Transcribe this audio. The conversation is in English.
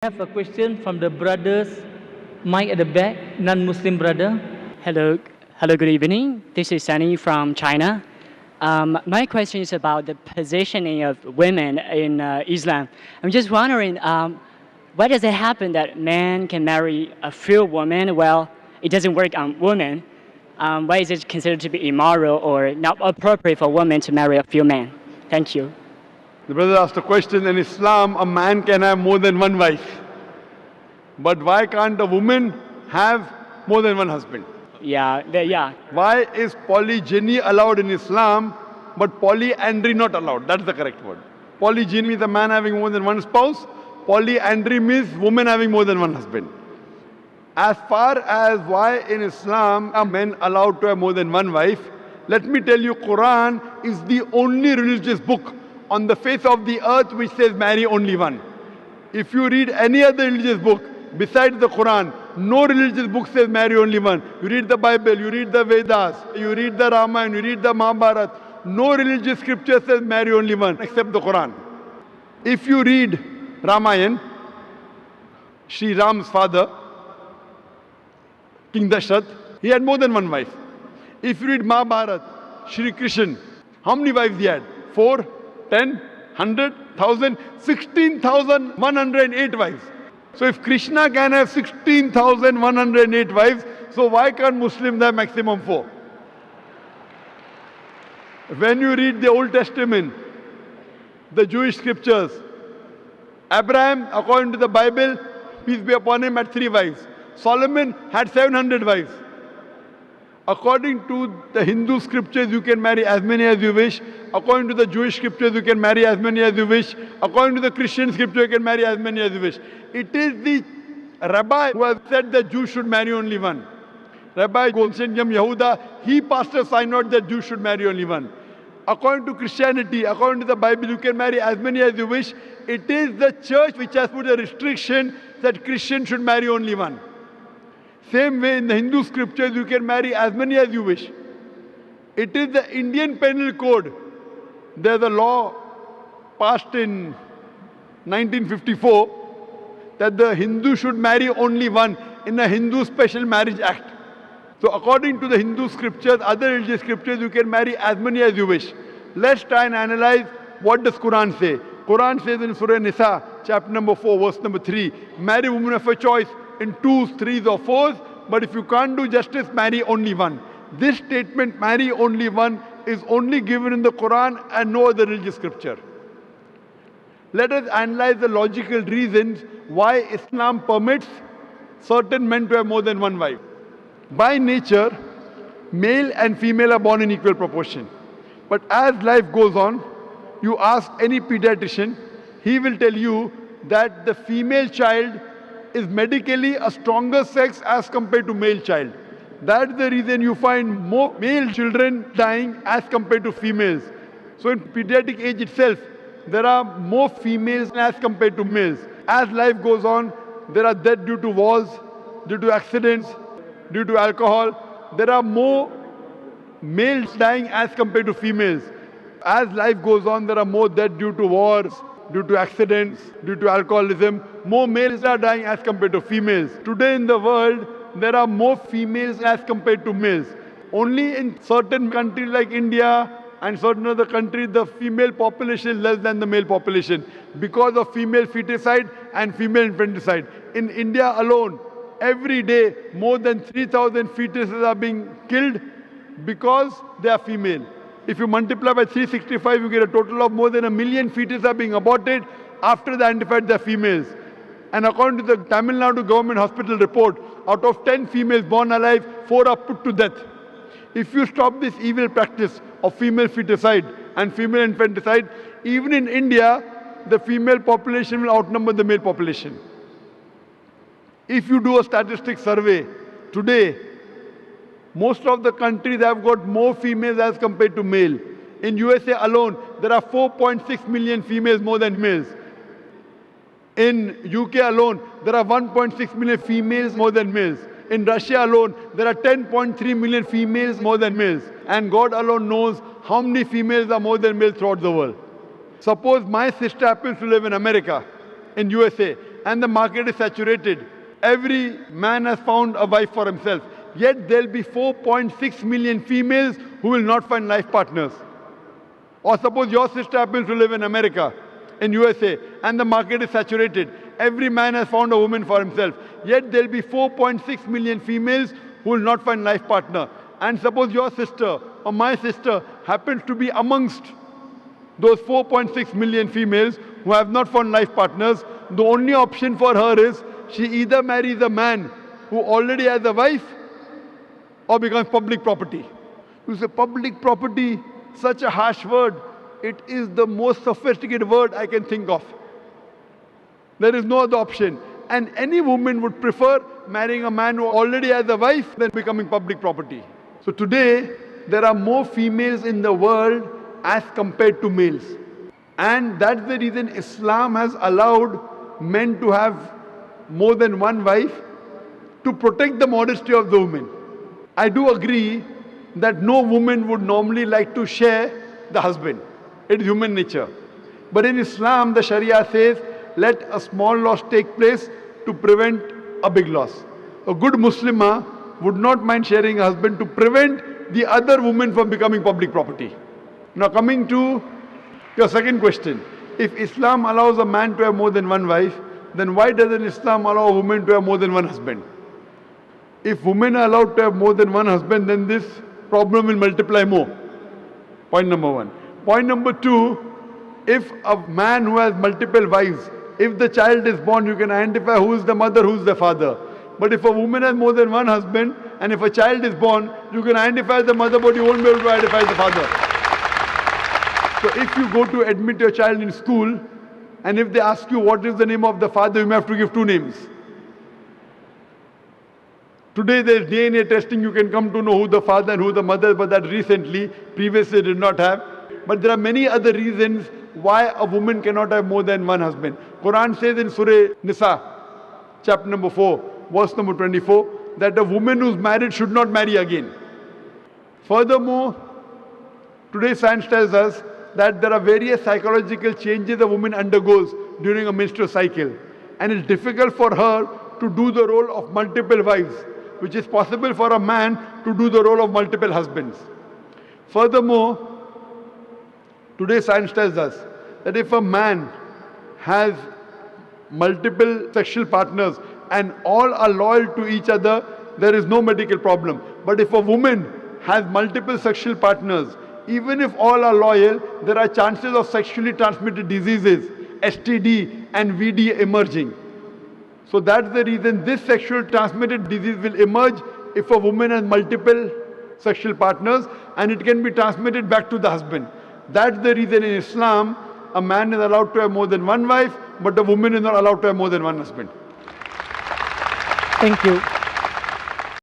I have a question from the brothers, Mike at the back, non-Muslim brother. Hello, good evening. This is Sunny from China. My question is about the positioning of women in Islam. I'm just wondering, why does it happen that men can marry a few women? Well, it doesn't work on women. Why is it considered to be immoral or not appropriate for women to marry a few men? Thank you. The brother asked a question. In Islam, a man can have more than one wife. But why can't a woman have more than one husband? Yeah. Why is polygyny allowed in Islam, but polyandry not allowed? That's the correct word. Polygyny means a man having more than one spouse. Polyandry means woman having more than one husband. As far as why in Islam are men allowed to have more than one wife, let me tell you, Quran is the only religious book on the face of the earth which says marry only one. If you read any other religious book besides the Quran, no religious book says marry only one. You read the Bible, you read the Vedas, you read the Ramayana, you read the Mahabharata. No religious scripture says marry only one except the Quran. If you read Ramayana, Sri Ram's father, King Dashrath, he had more than one wife. If you read Mahabharata, Sri Krishna, how many wives he had? 4, 10, 100, 1000, 16,108 wives. So if Krishna can have 16,108 wives, so why can't Muslims have maximum 4? When you read the Old Testament, the Jewish scriptures, Abraham, according to the Bible, peace be upon him, had 3 wives. Solomon had 700 wives. According to the Hindu scriptures, you can marry as many as you wish. According to the Jewish scriptures, you can marry as many as you wish. According to the Christian scripture, you can marry as many as you wish. It is the rabbi who has said that Jews should marry only one. Rabbi Golshen Yam Yehuda, he passed a synod that Jews should marry only one. According to Christianity, according to the Bible, you can marry as many as you wish. It is the church which has put a restriction that Christians should marry only one. Same way in the Hindu scriptures, you can marry as many as you wish. It is the Indian Penal Code. There's a law passed in 1954 that the Hindu should marry only one in a Hindu Special Marriage Act. So according to the Hindu scriptures, other religious scriptures, you can marry as many as you wish. Let's try and analyze what does Quran say. Quran says in Surah Nisa, chapter number 4, verse number 3, marry women of your choice in 2s, 3s or 4s, but if you can't do justice, marry only one. This statement, marry only one, is only given in the Quran and no other religious scripture. Let us analyze the logical reasons why Islam permits certain men to have more than one wife. By nature, male and female are born in equal proportion. But as life goes on, you ask any pediatrician, he will tell you that the female child is medically a stronger sex as compared to male child. That's the reason you find more male children dying as compared to females. So in pediatric age itself, there are more females as compared to males. As life goes on, there are deaths due to wars, due to accidents, due to alcohol. There are more males dying as compared to females. As life goes on, there are more deaths due to wars, due to accidents, due to alcoholism. More males are dying as compared to females. Today in the world, there are more females as compared to males. Only in certain countries like India and certain other countries, the female population is less than the male population because of female feticide and female infanticide. In India alone, every day, more than 3,000 fetuses are being killed because they are female. If you multiply by 365, you get a total of more than 1 million fetuses are being aborted after they identified they're females. And according to the Tamil Nadu government hospital report, out of 10 females born alive, 4 are put to death. If you stop this evil practice of female feticide and female infanticide, even in India, the female population will outnumber the male population. If you do a statistic survey today, most of the countries have got more females as compared to male. In USA alone, there are 4.6 million females more than males. In UK alone, there are 1.6 million females more than males. In Russia alone, there are 10.3 million females more than males. And God alone knows how many females are more than males throughout the world. Suppose my sister happens to live in America, in USA, and the market is saturated. Every man has found a wife for himself. Yet there'll be 4.6 million females who will not find life partners. Or suppose your sister happens to live in America, in USA, and the market is saturated. Every man has found a woman for himself. Yet there'll be 4.6 million females who will not find life partner. And suppose your sister or my sister happens to be amongst those 4.6 million females who have not found life partners, the only option for her is she either marries a man who already has a wife or becomes public property. You say public property, such a harsh word. It is the most sophisticated word I can think of. There is no other option. And any woman would prefer marrying a man who already has a wife than becoming public property. So today, there are more females in the world as compared to males. And that's the reason Islam has allowed men to have more than one wife to protect the modesty of the woman. I do agree that no woman would normally like to share the husband. It is human nature. But in Islam, the Sharia says, let a small loss take place to prevent a big loss. A good Muslimah would not mind sharing a husband to prevent the other woman from becoming public property. Now coming to your second question. If Islam allows a man to have more than one wife, then why doesn't Islam allow a woman to have more than one husband? If women are allowed to have more than one husband, then this problem will multiply more. Point number one. Point number two, if a man who has multiple wives, if the child is born, you can identify who is the mother, who is the father. But if a woman has more than one husband, and if a child is born, you can identify the mother, but you won't be able to identify the father. So if you go to admit your child in school, and if they ask you what is the name of the father, you may have to give two names. Today there is DNA testing, you can come to know who the father and who the mother, but that recently, previously did not have. But there are many other reasons why a woman cannot have more than one husband. Quran says in Surah Nisa, chapter number 4, verse number 24, that a woman who's married should not marry again. Furthermore, today science tells us that there are various psychological changes a woman undergoes during a menstrual cycle. And it's difficult for her to do the role of multiple wives, which is possible for a man to do the role of multiple husbands. Furthermore, today science tells us that if a man has multiple sexual partners and all are loyal to each other, there is no medical problem. But if a woman has multiple sexual partners, even if all are loyal, there are chances of sexually transmitted diseases, STD and VD emerging. So that's the reason this sexual transmitted disease will emerge if a woman has multiple sexual partners, and it can be transmitted back to the husband. That's the reason in Islam, a man is allowed to have more than one wife, but a woman is not allowed to have more than one husband. Thank you.